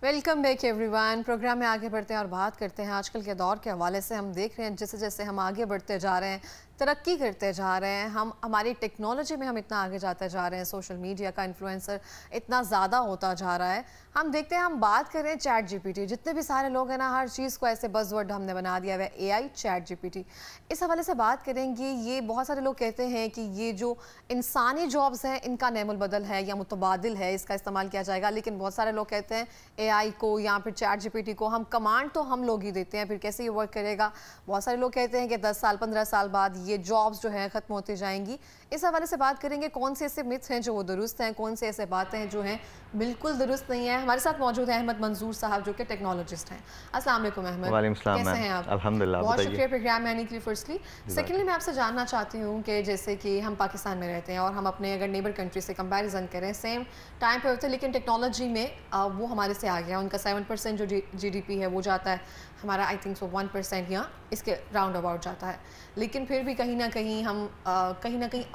Welcome back everyone. Programme में आगे बढ़ते हैं और बात करते हैं आजकल के दौर के हवाले से। हम देख रहे हैं जैसे जैसे हम आगे बढ़ते जा रहे हैं, तरक्की करते जा रहे हैं, हम हमारी टेक्नोलॉजी में हम इतना आगे जाते जा रहे हैं, सोशल मीडिया का इन्फ्लुएंसर इतना ज़्यादा होता जा रहा है। हम देखते हैं, हम बात कर रहे हैं चैट जीपीटी, जितने भी सारे लोग हैं ना, हर चीज़ को ऐसे बज़वर्ड हमने बना दिया हुआ है, एआई चैट जीपीटी। इस हवाले से बात करेंगे। ये बहुत सारे लोग कहते हैं कि ये जो इंसानी जॉब्स हैं इनका नेमुल बदल है या मुतबादिल है, इसका इस्तेमाल किया जाएगा। लेकिन बहुत सारे लोग कहते हैं एआई को या फिर चैट जीपीटी को हम कमांड तो हम लोग ही देते हैं, फिर कैसे ये वर्क करेगा। बहुत सारे लोग कहते हैं कि 10 साल 15 साल बाद ये जॉब्स जो है ख़त्म होती जाएंगी। इस हवाले से बात करेंगे, कौन से ऐसे मिथ्स हैं जो वो दुरुस्त हैं, कौन से ऐसे बातें हैं जो हैं बिल्कुल दुरुस्त नहीं है। हमारे साथ मौजूद है अहमद मंजूर साहब, जो कि टेक्नोलॉजिस्ट हैं। अस्सलाम वालेकुम अहमद। वालेकुम सलाम। कैसे हैं आप? अल्हम्दुलिल्लाह। बहुत शुक्रिया प्रोग्राम में आने के लिए फर्स्टली। सेकेंडली मैं आपसे जानना चाहती हूँ कि जैसे कि हम पाकिस्तान में रहते हैं और हम अपने अगर नेबर कंट्री से कंपैरिजन करें, सेम टाइम पे होते हैं, लेकिन टेक्नोलॉजी में वो हमारे से आ गया। उनका 7% जो जीडीपी है वो जाता है, हमारा आई थिंक सो 1% या इसके राउंड अबाउट जाता है। लेकिन फिर भी कहीं ना कहीं हम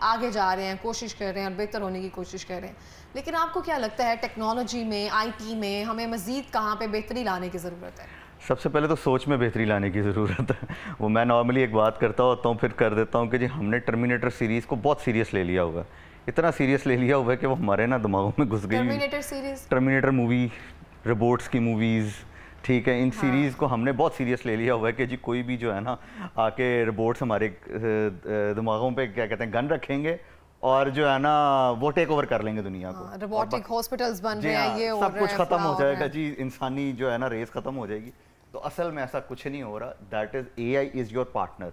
आगे जा रहे हैं, कोशिश कर रहे हैं और बेहतर होने की कोशिश कर रहे हैं। लेकिन आपको क्या लगता है टेक्नोलॉजी में, आईटी में हमें मज़ीद कहाँ पे बेहतरी लाने की ज़रूरत है? सबसे पहले तो सोच में बेहतरी लाने की ज़रूरत है। वो मैं नॉर्मली एक बात करता होता हूँ, फिर कर देता हूँ कि जी हमने टर्मिनेटर सीरीज़ को बहुत सीरियस ले लिया हुआ है। इतना सीरियस ले लिया हुआ है कि वो हमारे ना दिमागों में घुस गई। Terminator series, terminator movie, robots की मूवीज़, ठीक है, इन सीरीज़ को हमने बहुत सीरियस ले लिया हुआ है कि जी कोई भी जो है ना आके रोबोट्स हमारे दिमागों पे क्या कहते हैं गन रखेंगे और जो है ना वो टेक ओवर कर लेंगे दुनिया को। रोबोटिक हॉस्पिटल्स बन रहे हैं, ये सब कुछ खत्म हो जाएगा जी, इंसानी जो है ना रेस खत्म हो जाएगी। तो असल में ऐसा कुछ नहीं हो रहा। That is AI is your partner.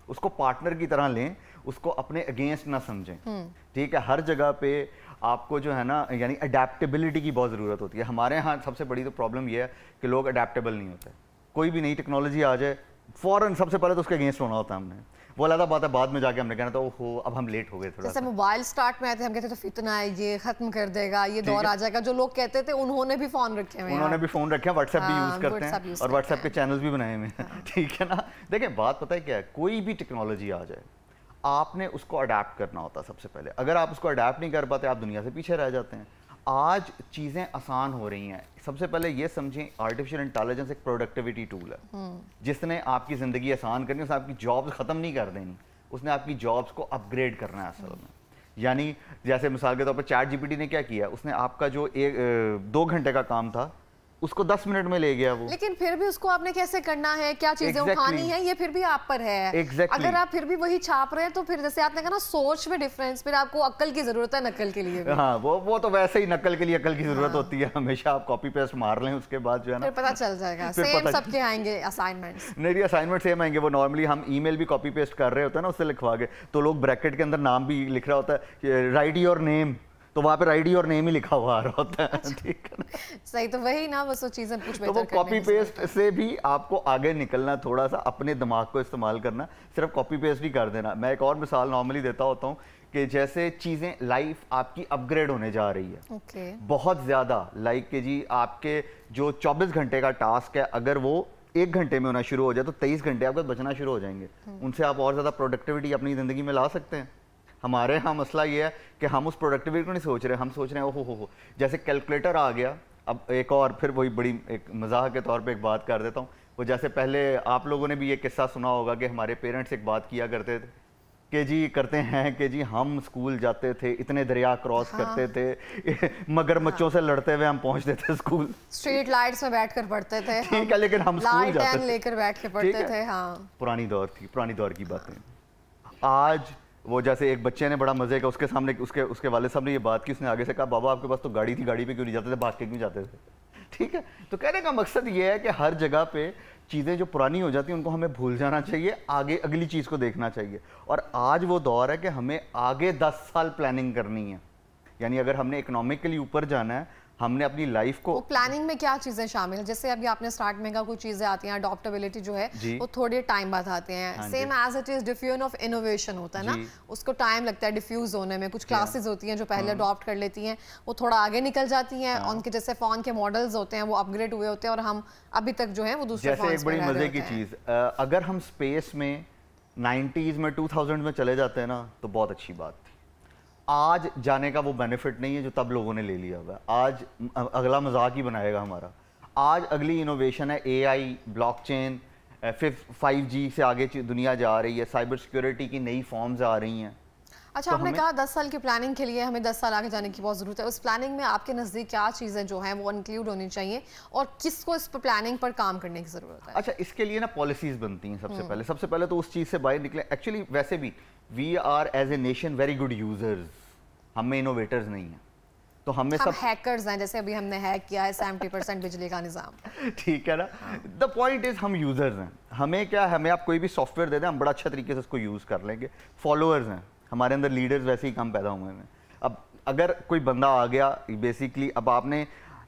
उसको पार्टनर की तरह लें, उसको अपने अगेंस्ट ना समझें, ठीक है। हर जगह पे आपको जो है ना यानी अडेप्टेबिलिटी की बहुत ज़रूरत होती है। हमारे यहाँ सबसे बड़ी तो प्रॉब्लम ये है कि लोग अडेप्टेबल नहीं होते। कोई भी नई टेक्नोलॉजी आ जाए फ़ौरन सबसे पहले तो उसके अगेंस्ट होना होता है। हमने वो अलग बात है, बाद में जाके हमने कहना था ओहो अब हम लेट हो गए थोड़ा। जैसे मोबाइल स्टार्ट में आए थे, हम कहते थे फितना है, ये खत्म कर देगा, ये दौर आ जाएगा। जो लोग कहते थे उन्होंने भी फ़ोन रखे हुए हैं, उन्होंने भी फ़ोन रखे हैं, व्हाट्सएप भी यूज़ करते हैं और व्हाट्सएप के चैनल्स भी बनाए हुए हैं, ठीक है ना। देखिए बात पता है क्या है, कोई भी टेक्नोलॉजी आ जाए आपने उसको अडेप्ट करना होता है सबसे पहले। अगर आप उसको अडेप्ट नहीं कर पाते आप दुनिया से पीछे रह जाते हैं। आज चीज़ें आसान हो रही हैं। सबसे पहले ये समझें, आर्टिफिशियल इंटेलिजेंस एक प्रोडक्टिविटी टूल है जिसने आपकी ज़िंदगी आसान करनी है। उसने आपकी जॉब्स ख़त्म नहीं कर देनी, उसने आपकी जॉब्स को अपग्रेड करना है असल में। यानी जैसे मिसाल के तौर पर चैट जीपीटी ने क्या किया, उसने आपका जो 2 घंटे का काम था उसको 10 मिनट में ले गया वो। लेकिन फिर भी उसको आपने कैसे करना है, क्या चीजें उठानी है, ये फिर भी आप पर है। अगर आप फिर भी वही छाप रहे हैं तो फिर जैसे आपने कहा ना सोच में डिफरेंस, फिर आपको अक्ल की जरूरत है नकल के लिए भी। हाँ वो तो वैसे ही नकल के लिए अक्ल की जरूरत होती है। हमेशा आप कॉपी पेस्ट मार लें, उसके बाद जो है ना फिर पता चल जाएगा। सेम सबके आएंगे असाइनमेंट्स। मेरी असाइनमेंट सेम आएंगे। वो नॉर्मली हम ईमेल भी कॉपी पेस्ट कर रहे होते हैं ना, उससे लिखवा के, तो लोग ब्रैकेट के अंदर नाम भी लिख रहा होता है, राइट योर नेम, तो वहाँ पे राइट योर नेम ही लिखा हुआ आ रहा होता है, ठीक है ना। सही, तो वही ना, बस वो चीज़ें कुछ तो वो कॉपी पेस्ट से भी आपको आगे निकलना, थोड़ा सा अपने दिमाग को इस्तेमाल करना, सिर्फ कॉपी पेस्ट ही कर देना। मैं एक और मिसाल नॉर्मली देता होता हूँ कि जैसे चीज़ें लाइफ आपकी अपग्रेड होने जा रही है बहुत ज़्यादा। लाइक के जी आपके जो 24 घंटे का टास्क है, अगर वो 1 घंटे में होना शुरू हो जाए तो 23 घंटे आपके बचना शुरू हो जाएंगे। उनसे आप और ज़्यादा प्रोडक्टिविटी अपनी ज़िंदगी में ला सकते हैं। हमारे यहाँ मसला ये है कि हम उस प्रोडक्टिविटी को नहीं सोच रहे, हम सोच रहे हैं ओहो हो जैसे कैलकुलेटर आ गया। अब एक और फिर वही बड़ी एक मजाक के तौर पे एक बात कर देता हूँ। वो जैसे पहले आप लोगों ने भी ये किस्सा सुना होगा कि हमारे पेरेंट्स एक बात किया करते थे कि जी करते हैं कि जी हम स्कूल जाते थे, इतने दरिया क्रॉस करते थे, मगरमच्छों से लड़ते हुए हम पहुँचते थे स्कूल, स्ट्रीट लाइट्स में बैठ कर पढ़ते थे, ठीक है, लेकिन हम स्कूल जाते थे, लेकर बैठ के पढ़ते थे। हाँ, पुरानी दौर थी, पुरानी दौर की बातें। आज वो जैसे एक बच्चे ने बड़ा मजे का उसके सामने उसके वाले साहब ने ये बात की, उसने आगे से कहा बाबा आपके पास तो गाड़ी थी, गाड़ी पे क्यों नहीं जाते थे, भाग के क्यों जाते थे, ठीक है। तो कहने का मकसद ये है कि हर जगह पे चीज़ें जो पुरानी हो जाती हैं उनको हमें भूल जाना चाहिए, आगे अगली चीज़ को देखना चाहिए। और आज वो दौर है कि हमें आगे 10 साल प्लानिंग करनी है। यानी अगर हमने इकोनॉमिकली ऊपर जाना है, हमने अपनी लाइफ को, प्लानिंग में क्या चीजें शामिल है? जैसे अभी आपने स्टार्ट में कहा कुछ चीजें आती हैं, अडॉप्टेबिलिटी जो है वो थोड़े टाइम बाद आते हैं। Same as it is diffusion of innovation होता है ना, उसको टाइम लगता है डिफ्यूज होने में। कुछ क्लासेस होती हैं जो पहले अडॉप्ट कर लेती हैं, वो थोड़ा आगे निकल जाती हैं। उनके जैसे फोन के मॉडल्स होते हैं वो अपग्रेड हुए होते हैं और हम अभी तक जो है वो दूसरे जैसे एक बड़ी मजे की चीज, अगर हम स्पेस में 90s में 2000 में चले जाते हैं ना तो बहुत अच्छी बात थी। आज जाने का वो बेनिफिट नहीं है जो तब लोगों ने ले लिया हुआ है। आज अगला मजाक ही बनाएगा हमारा। आज अगली इनोवेशन है AI, ब्लॉकचेन, फिर 5G से आगे दुनिया जा रही है, साइबर सिक्योरिटी की नई फॉर्म्स आ रही हैं। अच्छा, तो आपने कहा 10 साल की प्लानिंग के लिए हमें 10 साल आगे जाने की बहुत ज़रूरत है। उस प्लानिंग में आपके नज़दीक क्या चीज़ें जो हैं वो इंक्लूड होनी चाहिए और किसको इस पर प्लानिंग पर काम करने की ज़रूरत है? अच्छा, इसके लिए ना पॉलिसीज बनती हैं सबसे पहले तो उस चीज़ से बाहर निकले। एक्चुअली वैसे भी we are as a nation very good users, हम में इनोवेटर्स नहीं हैं, तो हमें सब हैकर्स हैं, जैसे अभी हमने हैक किया है 70% बिजली का निज़ाम। ठीक है ना। द पॉइंट इज हम यूजर्स हैं। हमें क्या, हमें आप कोई भी सॉफ्टवेयर दे दें, हम बड़ा अच्छा तरीके से उसको यूज़ कर लेंगे। फॉलोअर्स हैं हमारे अंदर, लीडर्स वैसे ही कम पैदा हुए हैं। अब अगर कोई बंदा आ गया बेसिकली, अब आपने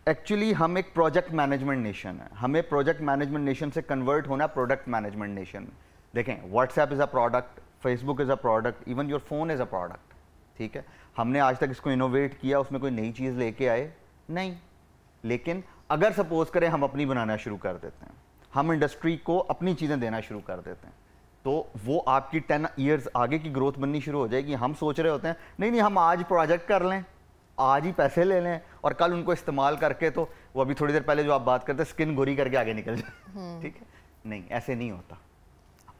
एक्चुअली, हम एक प्रोजेक्ट मैनेजमेंट नेशन है, हमें प्रोजेक्ट मैनेजमेंट नेशन से कन्वर्ट होना प्रोडक्ट मैनेजमेंट नेशन में। देखें, WhatsApp is a product, Facebook is a product, even your phone is a product. ठीक है, हमने आज तक इसको इनोवेट किया, उसमें कोई नई चीज़ लेके आए नहीं। लेकिन अगर सपोज करें हम अपनी बनाना शुरू कर देते हैं, हम इंडस्ट्री को अपनी चीज़ें देना शुरू कर देते हैं, तो वो आपकी 10 ईयर्स आगे की ग्रोथ बननी शुरू हो जाएगी। हम सोच रहे होते हैं नहीं हम आज प्रोजेक्ट कर लें, आज ही पैसे ले लें और कल उनको इस्तेमाल करके, तो वो अभी थोड़ी देर पहले जो आप बात करते हैं स्किन गोरी करके आगे निकल जाए। ठीक है, नहीं, ऐसे नहीं होता।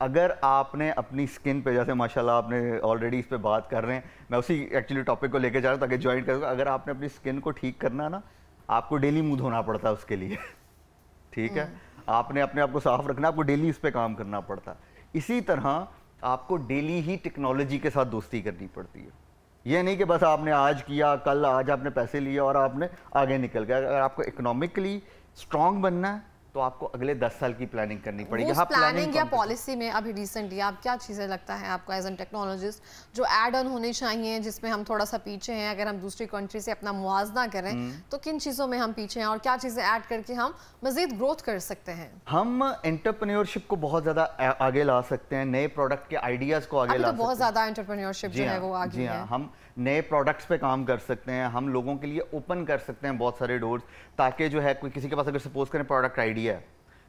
अगर आपने अपनी स्किन पे, जैसे माशाल्लाह आपने ऑलरेडी इस पे बात कर रहे हैं, मैं उसी एक्चुअली टॉपिक को लेके जा रहा हूँ ताकि ज्वाइन करूँगा। अगर आपने अपनी स्किन को ठीक करना है ना, आपको डेली मुंह धोना पड़ता है उसके लिए। ठीक है, आपने अपने आप को साफ रखना, आपको डेली इस पे काम करना पड़ता है। इसी तरह आपको डेली ही टेक्नोलॉजी के साथ दोस्ती करनी पड़ती है। ये नहीं कि बस आपने आज किया, कल आज आपने पैसे लिए और आपने आगे निकल गया। अगर आपको इकोनॉमिकली स्ट्रांग बनना है तो आपको अगले 10 साल की प्लानिंग करनी पड़ेगी। हाँ, प्लानिंग या पॉलिसी में अभी रिसेंटली आप क्या चीज़ें लगता है आपको एज एन टेक्नोलॉजिस्ट जो ऐड ऑन होनी चाहिए, जिसमें हम थोड़ा सा पीछे हैं? अगर हम दूसरी कंट्री से अपना मुआवजा करें तो किन चीज़ों में हम पीछे हैं और क्या चीज़ें ऐड करके हम मजीद ग्रोथ कर सकते हैं? हम एंटरप्रेन्योरशिप को बहुत ज़्यादा आगे ला सकते हैं, नए प्रोडक्ट के आइडियाज़ को आगे ला सकते हैं। बहुत ज़्यादा एंटरप्रेन्योरशिप जो है वो आगे है। हम नए प्रोडक्ट्स पे काम कर सकते हैं, हम लोगों के लिए ओपन कर सकते हैं बहुत सारे डोर्स, ताकि जो है कोई किसी के पास अगर सपोज करें प्रोडक्ट आइडिया है,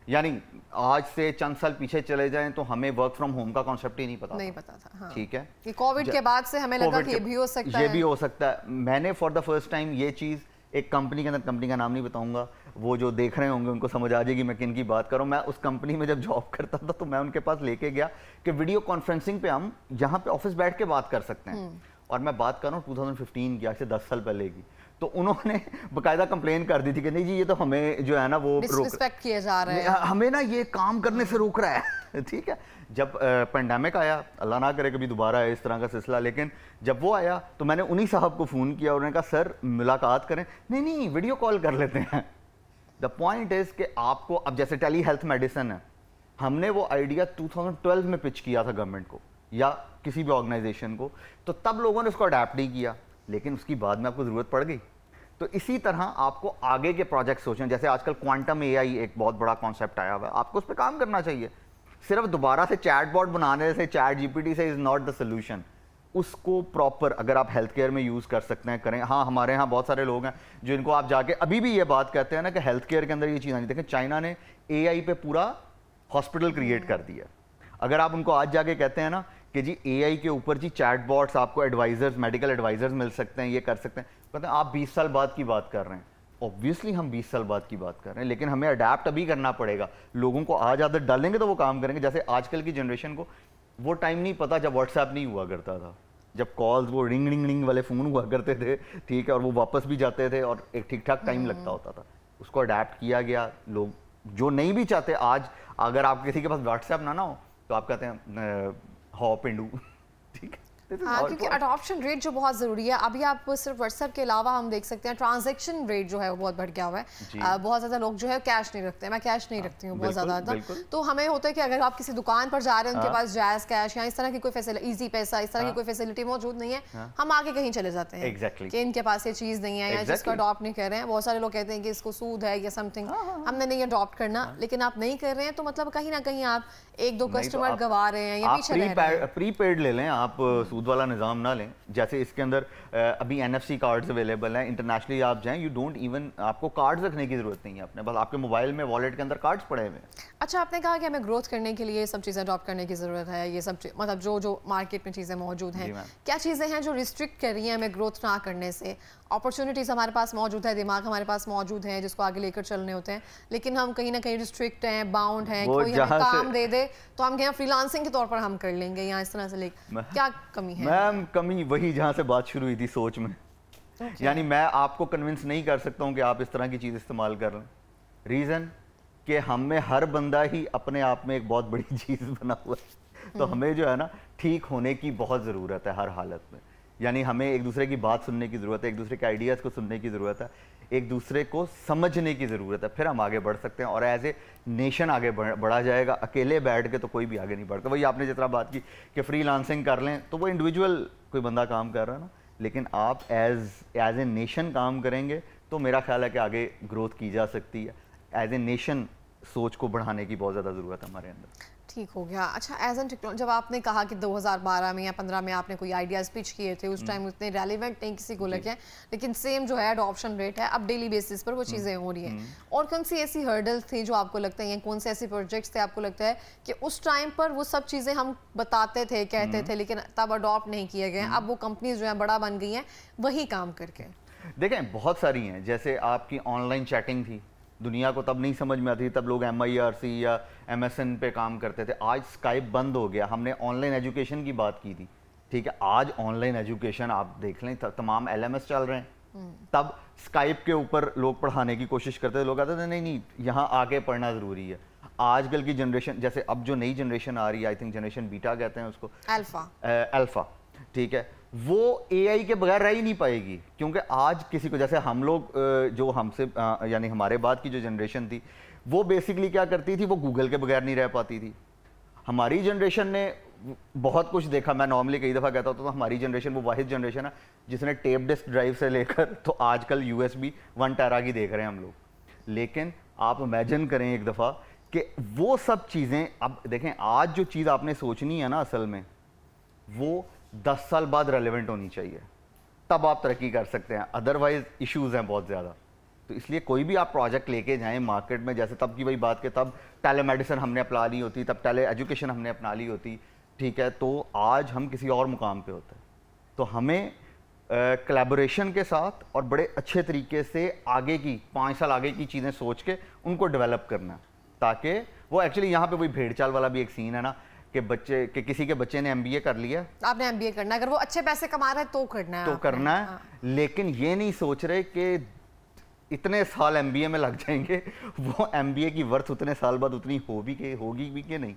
यानी आज से चंद साल पीछे चले जाएं तो हमें वर्क फ्रॉम होम का कॉन्सेप्ट ही नहीं पता था। हाँ। ठीक है, कि कोविड के बाद से हमें लगा कि ये भी हो सकता है। ये भी हो सकता है। मैंने फॉर द फर्स्ट टाइम ये चीज़ एक कंपनी के अंदर, कंपनी का नाम नहीं बताऊंगा, वो जो देख रहे होंगे उनको समझ आ जाएगी मैं किन की बात कर रहा हूँ। मैं उस कंपनी में जब जॉब करता था तो मैं उनके पास लेके गया कि वीडियो कॉन्फ्रेंसिंग पे हम यहाँ पे ऑफिस बैठ के बात कर सकते हैं। और मैं बात कर रहा हूँ 2015 की, आज से 10 साल पहले की। तो उन्होंने बकायदा कंप्लेन कर दी थी कि नहीं जी, ये तो हमें जो है ना वो डिसरिस्पेक्ट किया जा रहा है, हमें ना ये काम करने से रोक रहा है। ठीक है, जब पेंडेमिक आया, अल्लाह ना करे कभी दोबारा है इस तरह का सिलसिला, लेकिन जब वो आया तो मैंने उन्हीं साहब को फ़ोन किया और उन्होंने कहा सर मुलाकात करें। नहीं वीडियो कॉल कर लेते हैं। द पॉइंट इज़ कि आपको, अब जैसे टेली हेल्थ मेडिसिन है, हमने वो आइडिया 2012 में पिच किया था गवर्नमेंट को या किसी भी ऑर्गेनाइजेशन को, तो तब लोगों ने उसको अडेप्ट नहीं किया, लेकिन उसकी बाद में आपको ज़रूरत पड़ गई। तो इसी तरह आपको आगे के प्रोजेक्ट सोचना, जैसे आजकल क्वांटम AI एक बहुत बड़ा कॉन्सेप्ट आया हुआ है, आपको उस पर काम करना चाहिए। सिर्फ दोबारा से चैटबॉट बनाने से, चैट GPT से इज़ नॉट द सोल्यूशन। उसको प्रॉपर अगर आप हेल्थ केयर में यूज़ कर सकते हैं, करें। हाँ, हमारे यहाँ बहुत सारे लोग हैं जो इनको आप जाके अभी भी ये बात कहते हैं ना कि हेल्थ केयर के अंदर ये चीज़ नहीं। देखें, चाइना ने AI पे पूरा हॉस्पिटल क्रिएट कर दिया। अगर आप उनको आज जाके कहते हैं ना कि जी AI के ऊपर जी चैटबॉट्स, आपको एडवाइजर्स, मेडिकल एडवाइजर्स मिल सकते हैं, ये कर सकते हैं, कहते हैं आप 20 साल बाद की बात कर रहे हैं। ऑब्वियसली हम 20 साल बाद की बात कर रहे हैं, लेकिन हमें अडेप्ट अभी करना पड़ेगा। लोगों को आज आदत डालेंगे तो वो काम करेंगे। जैसे आजकल की जनरेशन को वो टाइम नहीं पता जब व्हाट्सएप नहीं हुआ करता था, जब कॉल्स वो रिंग रिंग रिंग वाले फ़ोन हुआ करते थे। ठीक है, और वो वापस भी जाते थे और एक ठीक ठाक टाइम लगता होता था। उसको अडेप्ट किया गया। लोग जो नहीं भी चाहते, आज अगर आप किसी के पास व्हाट्सएप ना हो तो आप कहते हैं हाउ पिंडू। ठीक है, हाँ, क्योंकि अडॉप्शन रेट जो बहुत ज़रूरी है। अभी आप सिर्फ व्हाट्सएप के अलावा हम देख सकते हैं ट्रांजैक्शन रेट जो है वो बहुत बढ़ गया हुआ है। बहुत ज़्यादा लोग जो है कैश नहीं रखते। मैं कैश नहीं रखती हूँ बहुत ज़्यादा। तो हमें होता है कि अगर आप किसी दुकान पर जा रहे हैं, उनके पास जैज़ कैश या इस तरह की कोई फैसिलिटी, ईजी पैसा, इस तरह की कोई फैसिलिटी मौजूद नहीं है, हम आगे कहीं चले जाते हैं कि इनके पास ये चीज़ नहीं है या जिसको अडॉप्ट नहीं कर रहे हैं। बहुत सारे लोग कहते हैं कि इसको सूद है या समथिंग, हमने नहीं अडॉप्ट करना, लेकिन आप नहीं कर रहे हैं तो मतलब कहीं ना कहीं आप 1-2 कस्टमर गवा रहे हैं या पीछे रह रहे हैं। प्रीपेड ले लें आप, सूद वाला निज़ाम ना लें। जैसे इसके अंदर अभी NFC कार्ड्स अवेलेबल हैं, इंटरनेशनली आप जाएं, यू डोंट इवन, आपको कार्ड्स रखने की ज़रूरत नहीं है अपने, बस आपके मोबाइल में वॉलेट के अंदर कार्ड्स पड़े हुए हैं। अच्छा, आपने कहा कि हमें ग्रोथ करने के लिए ये सब चीज़ें अडॉप्ट करने की ज़रूरत है, ये सब मतलब जो मार्केट में चीज़ें मौजूद हैं, क्या चीज़ें हैं जो रिस्ट्रिक्ट कर रही हैं हमें ग्रोथ ना करने से? अपॉर्चुनिटीज़ हमारे पास मौजूद है, दिमाग हमारे पास मौजूद है जिसको आगे लेकर चलने होते हैं, लेकिन हम कहीं ना कहीं रिस्ट्रिक्ट हैं, बाउंड हैं, कोई हमें काम दे दे तो हम कहें फ्रीलांसिंग के तौर पर हम कर लेंगे, या इस तरह से लेकर क्या कमी है? मैम कमी वही जहाँ से बात शुरू हुई थी, सोच में। यानी मैं आपको कन्विंस नहीं कर सकता हूँ कि आप इस तरह की चीज़ इस्तेमाल कर लें। रीज़न कि हम में हर बंदा ही अपने आप में एक बहुत बड़ी चीज़ बना हुआ है, तो हमें जो है ना ठीक होने की बहुत ज़रूरत है हर हालत में। यानी हमें एक दूसरे की बात सुनने की ज़रूरत है, एक दूसरे के आइडियाज़ को सुनने की ज़रूरत है, एक दूसरे को समझने की ज़रूरत है, फिर हम आगे बढ़ सकते हैं और एज ए नेशन आगे बढ़ा जाएगा। अकेले बैठ के तो कोई भी आगे नहीं बढ़ता। वही आपने जिस तरह बात की कि फ्रीलांसिंग कर लें, तो वो इंडिविजुअल कोई बंदा काम कर रहा है ना, लेकिन आप एज ए नेशन काम करेंगे तो मेरा ख्याल है कि आगे ग्रोथ की जा सकती है। एज ए नेशन सोच को बढ़ाने की बहुत ज़्यादा ज़रूरत है हमारे अंदर। ठीक हो गया। अच्छा, एज एन टेक्नोलॉजी, जब आपने कहा कि 2012 में या 15 में आपने कोई आइडियाज़ पिच किए थे, उस टाइम उतने रेलिवेंट नहीं किसी को लगे, लेकिन सेम जो है अडॉप्शन रेट है अब डेली बेसिस पर वो चीज़ें हो रही हैं। और कौन सी ऐसी हर्डल्स थी जो आपको लगता है, कौन से ऐसे प्रोजेक्ट्स थे आपको लगता है कि उस टाइम पर वो सब चीज़ें हम बताते थे, कहते थे, लेकिन तब अडॉप्ट नहीं किए गए, अब वो कंपनीज जो है बड़ा बन गई हैं वही काम करके? देखें बहुत सारी हैं। जैसे आपकी ऑनलाइन चैटिंग थी, दुनिया को तब नहीं समझ में आती, तब लोग MIRC या MSN पे काम करते थे। आज स्काइप बंद हो गया, हमने ऑनलाइन एजुकेशन की बात की थी, ठीक है। आज ऑनलाइन एजुकेशन आप देख लें, तमाम LMS चल रहे हैं। तब स्काइप के ऊपर लोग पढ़ाने की कोशिश करते थे, लोग कहते थे नहीं नहीं यहाँ आके पढ़ना ज़रूरी है। आजकल की जनरेशन, जैसे अब जो नई जनरेशन आ रही है, आई थिंक जनरेशन बीटा कहते हैं उसको, अल्फा, ठीक है, वो AI के बगैर रह ही नहीं पाएगी। क्योंकि आज किसी को, जैसे हम लोग जो हमसे यानी हमारे बाद की जो जनरेशन थी, वो बेसिकली क्या करती थी, वो गूगल के बगैर नहीं रह पाती थी। हमारी जनरेशन ने बहुत कुछ देखा। मैं नॉर्मली कई दफ़ा कहता हूँ तो हमारी जनरेशन वो वाहिद जनरेशन है जिसने टेप डिस्क ड्राइव से लेकर तो आजकल USB 1 टेरा की देख रहे हैं हम लोग। लेकिन आप इमेजिन करें एक दफ़ा कि वो सब चीज़ें, अब देखें आज जो चीज़ आपने सोचनी है ना, असल में वो 10 साल बाद रेलेवेंट होनी चाहिए, तब आप तरक्की कर सकते हैं। अदरवाइज इश्यूज हैं बहुत ज़्यादा। तो इसलिए कोई भी आप प्रोजेक्ट लेके जाएं मार्केट में, जैसे तब की वही बात के तब टेलीमेडिसिन हमने अपना ली होती, तब टेली एजुकेशन हमने अपना ली होती, ठीक है, तो आज हम किसी और मुकाम पे होते हैं। तो हमें कोलैबोरेशन के साथ और बड़े अच्छे तरीके से आगे की 5 साल आगे की चीज़ें सोच के उनको डेवलप करना, ताकि वो एक्चुअली यहाँ पे वही भेड़ चाल वाला भी एक सीन है ना कि बच्चे कि किसी के बच्चे ने MBA कर लिया, आपने MBA करना है, अगर वो अच्छे पैसे कमा रहा है तो करना है, तो करना है। हाँ। लेकिन ये नहीं सोच रहे कि इतने साल MBA में लग जाएंगे, वो MBA की वर्थ उतने साल बाद उतनी होगी भी कि नहीं।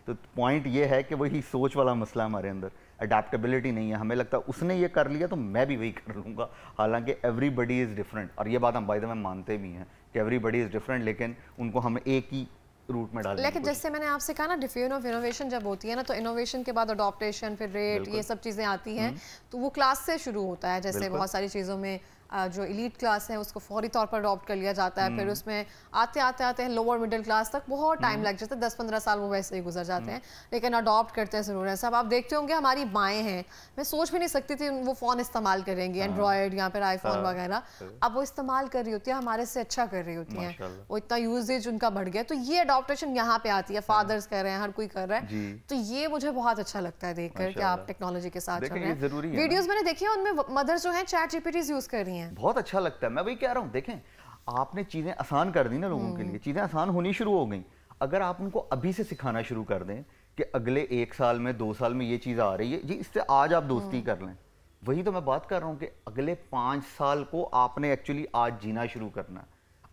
तो पॉइंट ये है कि वही सोच वाला मसला हमारे अंदर, अडेप्टेबिलिटी नहीं है। हमें लगता है उसने ये कर लिया तो मैं भी वही कर लूँगा, हालांकि एवरीबडी इज़ डिफरेंट। और ये बात हम बाय द वे मानते भी हैं कि एवरीबडी इज़ डिफरेंट, लेकिन उनको हम एक ही रूट में डालने। लेकिन जैसे मैंने आपसे कहा ना, डिफिजन ऑफ इनोवेशन जब होती है ना, तो इनोवेशन के बाद अडॉप्टेशन, फिर रेट, ये सब चीज़ें आती हैं, तो वो क्लास से शुरू होता है। जैसे बहुत सारी चीज़ों में जो एलीट क्लास है उसको फौरी तौर पर अडॉप्ट कर लिया जाता है, फिर उसमें आते हैं लोअर मिडिल क्लास तक बहुत टाइम लग जाता है, 10-15 साल वो वैसे ही गुजर जाते हैं, लेकिन अडॉप्ट करते हैं ज़रूर है। सब आप देखते होंगे हमारी बाएँ हैं, मैं सोच भी नहीं सकती थी वो फ़ोन इस्तेमाल करेंगी, एंड्रॉयड या फिर iPhone वगैरह, अब वो इस्तेमाल कर रही होती है, हमारे से अच्छा कर रही होती हैं, वो इतना यूजेज उनका बढ़ गया। तो ये अडॉप्टेशन यहाँ पे आती है, फादर्स कर रहे हैं, हर कोई कर रहा है, तो ये मुझे बहुत अच्छा लगता है देखकर कि आप टेक्नोलॉजी के साथ चल रहे हैं। वीडियोस मैंने देखी है, उनमें मदर्स जो हैं चैट जीपीटी यूज कर रही हैं, बहुत अच्छा लगता है। मैं वही कह रहा हूँ, देखें आपने चीजें आसान कर दी ना लोगों के लिए, चीजें आसान होनी शुरू हो गई। अगर आप उनको अभी से सिखाना शुरू कर दें कि अगले 1 साल में 2 साल में ये चीज आ रही है जी, इससे आज आप दोस्ती कर लें, वही तो मैं बात कर रहा हूँ कि अगले 5 साल को आपने एक्चुअली आज जीना शुरू करना।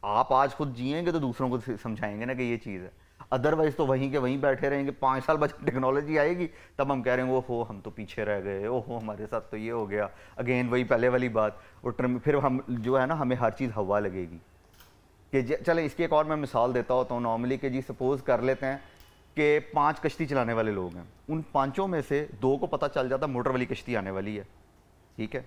आप आज खुद जिएंगे तो दूसरों को समझाएंगे ना कि ये चीज़ है, अदरवाइज तो वहीं के वहीं बैठे रहेंगे। 5 साल बाद टेक्नोलॉजी आएगी तब हम कह रहे हैं वो हो हम तो पीछे रह गए, ओहो हमारे साथ तो ये हो गया। अगेन वही पहले वाली बात, और फिर हम जो है ना, हमें हर चीज़ हवा लगेगी कि चले। इसकी एक और मैं मिसाल देता होता हूँ नॉर्मली कि जी सपोज कर लेते हैं कि 5 कश्ती चलाने वाले लोग हैं, उन 5 में से 2 को पता चल जाता मोटर वाली कश्ती आने वाली है, ठीक है।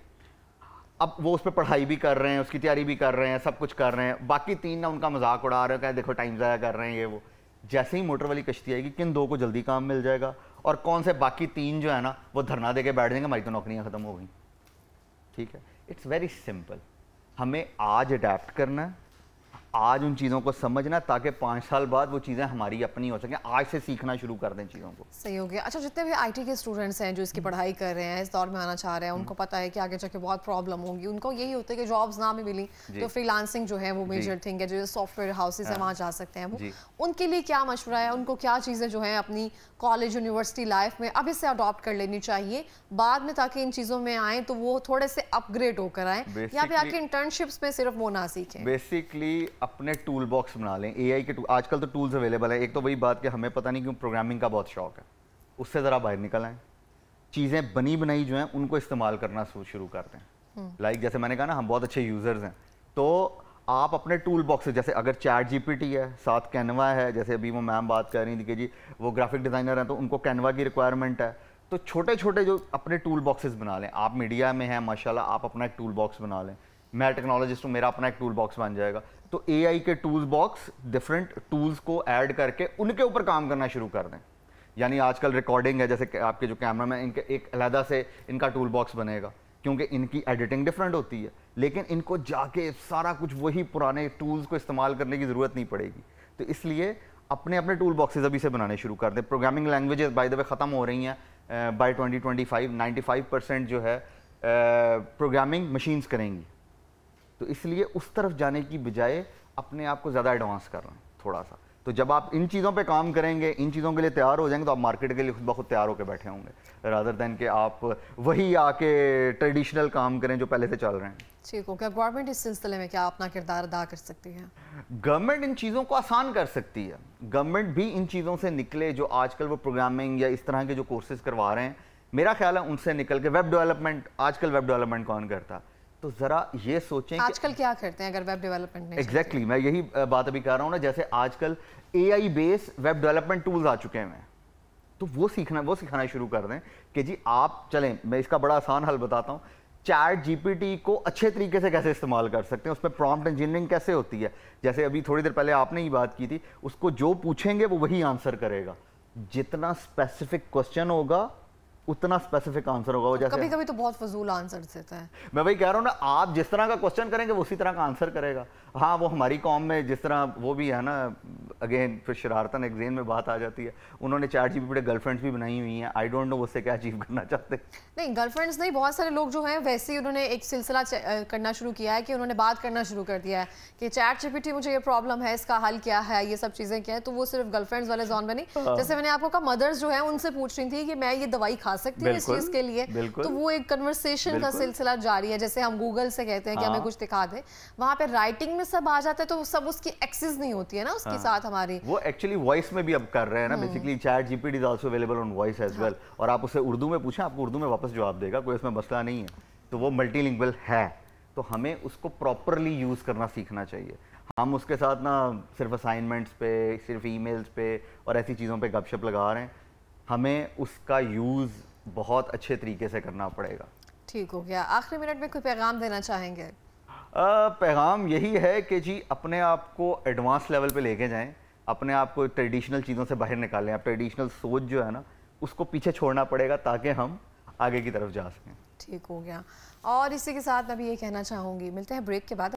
अब वो उस पर पढ़ाई भी कर रहे हैं, उसकी तैयारी भी कर रहे हैं, सब कुछ कर रहे हैं, बाकी 3 ना उनका मजाक उड़ा रहे हैं, देखो टाइम ज़ाया कर रहे हैं ये वो। जैसे ही मोटर वाली कश्ती आएगी, किन 2 को जल्दी काम मिल जाएगा, और कौन से बाकी 3 जो है ना वो धरना दे के बैठ जाएंगे हमारी तो नौकरियां खत्म हो गई। ठीक है, इट्स वेरी सिंपल। हमें आज अडेप्ट करना है, आज उन चीज़ों को समझना, ताकि 5 साल बाद वो चीज़ें हमारी अपनी हो सकें। आज से सीखना शुरू कर दें चीज़ों को। सही हो गया। अच्छा, जितने भी आईटी के स्टूडेंट्स हैं जो इसकी पढ़ाई कर रहे हैं, इस दौर में आना चाह रहे हैं, उनको पता है कि आगे जाके बहुत प्रॉब्लम होगी, उनको यही होता है कि जॉब्स ना भी मिली तो फ्रीलांसिंग जो है वो मेजर थिंग है, जो सॉफ्टवेयर हाउसेज हैं वहाँ जा सकते हैं वो। उनके लिए क्या मशवरा है, उनको क्या चीज़ें जो है अपनी कॉलेज यूनिवर्सिटी लाइफ में अभी से अडॉप्ट कर लेनी चाहिए बाद में, ताकि इन चीज़ों में आए तो वो थोड़े से अपग्रेड होकर आए, यहाँ पे आके इंटर्नशिप्स में सिर्फ वो ना सीखें। बेसिकली अपने टूल बॉक्स बना लें। एआई के आजकल तो टूल्स अवेलेबल है। एक तो वही बात कि हमें पता नहीं क्यों प्रोग्रामिंग का बहुत शौक है, उससे ज़रा बाहर निकल आएँ, चीज़ें बनी बनाई जो हैं उनको इस्तेमाल करना शुरू करते हैं। लाइक जैसे मैंने कहा ना, हम बहुत अच्छे यूज़र्स हैं, तो आप अपने टूल बॉक्स से, जैसे अगर चैट जीपीटी है, साथ कैनवा है, जैसे अभी वो मैम बात कर रही थी कि जी वो ग्राफिक डिज़ाइनर हैं तो उनको कैनवा की रिक्वायरमेंट है, तो छोटे छोटे जो अपने टूल बॉक्सेस बना लें। आप मीडिया में हैं माशाल्लाह, आप अपना एक टूल बॉक्स बना लें। मैं टेक्नोलॉजिस्ट हूँ, मेरा अपना एक टूल बॉक्स बन जाएगा। तो एआई के टूल बॉक्स डिफरेंट टूल्स को ऐड करके उनके ऊपर काम करना शुरू कर दें। यानी आजकल रिकॉर्डिंग है, जैसे आपके जो कैमरा में इनके एक अलहदा से इनका टूल बॉक्स बनेगा, क्योंकि इनकी एडिटिंग डिफरेंट होती है, लेकिन इनको जाके सारा कुछ वही पुराने टूल्स को इस्तेमाल करने की ज़रूरत नहीं पड़ेगी। तो इसलिए अपने अपने टूल बॉक्सेस अभी से बनाने शुरू कर दें। Programming languages by the way ख़त्म हो रही हैं बाय 2025। 95% जो है प्रोग्रामिंग मशीन्स करेंगी। तो इसलिए उस तरफ जाने की बजाय अपने आप को ज़्यादा एडवांस कर रहे हैं थोड़ा सा। तो जब आप इन चीज़ों पे काम करेंगे, इन चीज़ों के लिए तैयार हो जाएंगे, तो आप मार्केट के लिए खुद ब खुद तैयार होकर बैठे होंगे, रादर देन कि आप वही आके ट्रेडिशनल काम करें जो पहले से चल रहे हैं। ठीक हो, क्या गवर्नमेंट इस सिलसिले में क्या अपना किरदार अदा कर सकती है? गवर्नमेंट इन चीज़ों को आसान कर सकती है। गवर्नमेंट भी इन चीज़ों से निकले, जो आजकल वो प्रोग्रामिंग या इस तरह के जो कोर्सेज करवा रहे हैं, मेरा ख्याल है उनसे निकल के वेब डेवलपमेंट, आजकल वेब डेवलपमेंट कौन करता है, तो जरा ये सोचें आजकल क्या करते हैं अगर वेब डेवलपमेंट नहीं। एग्जैक्टली मैं यही बात अभी कर रहा हूँ ना, जैसे आजकल AI base web development tools आ चुके हैं, तो वो सिखाना शुरू कर दें कि जी आप चलें। मैं इसका बड़ा आसान हल बताता हूँ। चैट जीपीटी को अच्छे तरीके से कैसे इस्तेमाल कर सकते हैं, उसमें प्रॉम्प्ट इंजीनियरिंग कैसे होती है। जैसे अभी थोड़ी देर पहले आपने ही बात की थी, उसको जो पूछेंगे वो वही आंसर करेगा। जितना स्पेसिफिक क्वेश्चन होगा उतना स्पेसिफिक आंसर होगा। वो जैसे कभी कभी तो बहुत फजूल आंसर देता है। मैं वही कह रहा हूँ ना, आप जिस तरह का क्वेश्चन करेंगे वो उसी तरह का आंसर करेगा। हाँ, वो हमारी कौम में जिस तरह वो भी है ना, अगेन फिर शरारतन एग्जेन में बात आ जाती है, उन्होंने चैट जीपीटी गर्लफ्रेंड्स भी बनाई हुई हैं। आई डोंट नो उससे क्या अचीव करना चाहते। नहीं, गर्लफ्रेंड्स नहीं, बहुत सारे लोग जो हैं वैसे ही उन्होंने एक सिलसिला करना शुरू किया है कि उन्होंने बात करना शुरू कर दिया है कि चैट जीपीटी मुझे ये प्रॉब्लम है, इसका हल क्या है, ये सब चीज़ें क्या है। तो वो सिर्फ गर्लफ्रेंड्स वाले जोन में नहीं, जैसे मैंने आपको कहा मदर्स जो है उनसे पूछ रही थी कि मैं ये दवाई खा सकती हूँ इस चीज़ के लिए, तो वो एक कन्वर्सेशन का सिलसिला जारी है। जैसे हम गूगल से कहते हैं कि हमें कुछ दिखा दे, वहाँ पे राइटिंग में सब आ जाता है, तो सब उसकी एक्सेस नहीं होती है ना उसके साथ हमारी। वो एक्चुअली वॉइस में भी अब कर रहे हैं ना, basically ChatGPT is also available on voice as well. और आप उससे उर्दू में पूछें, आपको उर्दू में वापस जवाब देगा, कोई इसमें मसला नहीं है। तो वो मल्टीलिंगुअल है, तो हमें उसको प्रॉपरली यूज करना सीखना चाहिए। हम उसके साथ ना सिर्फ असाइनमेंट्स पे, सिर्फ ईमेल्स पे और ऐसी चीज़ों पे गपशप लगा रहे हैं। हमें उसका यूज़ बहुत अच्छे तरीके से करना पड़ेगा। ठीक हो गया। आखिरी मिनट में कोई पैगाम देना चाहेंगे? पैगाम यही है कि जी अपने आप को एडवांस लेवल पे लेके जाएं, अपने आप को ट्रेडिशनल चीज़ों से बाहर निकालें। आप ट्रेडिशनल सोच जो है ना उसको पीछे छोड़ना पड़ेगा ताकि हम आगे की तरफ जा सकें। ठीक हो गया। और इसी के साथ मैं भी ये कहना चाहूँगी, मिलते हैं ब्रेक के बाद।